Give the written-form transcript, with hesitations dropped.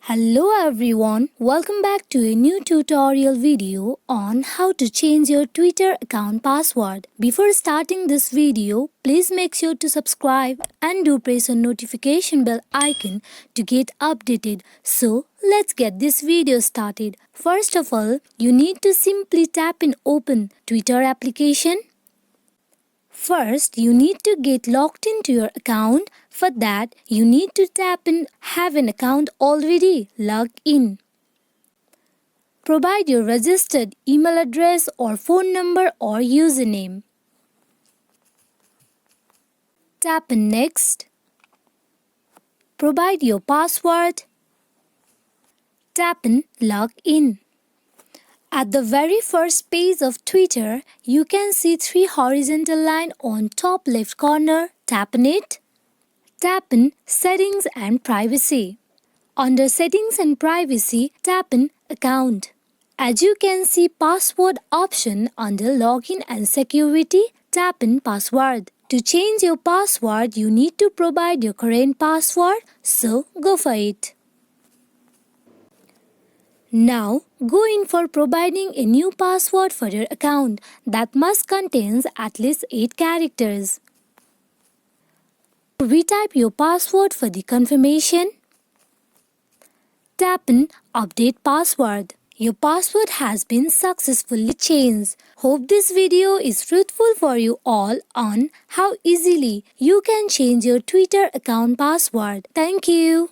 Hello everyone, welcome back to a new tutorial video on how to change your Twitter account password. Before starting this video, please make sure to subscribe and do press on notification bell icon to get updated. So let's get this video started. First of all, you need to simply tap in Open Twitter application. First, you need to get logged into your account. For that, you need to tap in Have an account already logged in. Provide your registered email address or phone number or username. Tap in Next. Provide your password. Tap in Log in. At the very first page of Twitter, you can see three horizontal lines on top left corner. Tap on it. Tap in Settings and Privacy. Under Settings and Privacy, tap in Account. As you can see Password option under Login and Security, tap in Password. To change your password, you need to provide your current password, so go for it. Now, go in for providing a new password for your account that must contain at least 8 characters. Retype your password for the confirmation. Tap in Update Password. Your password has been successfully changed. Hope this video is fruitful for you all on how easily you can change your Twitter account password. Thank you.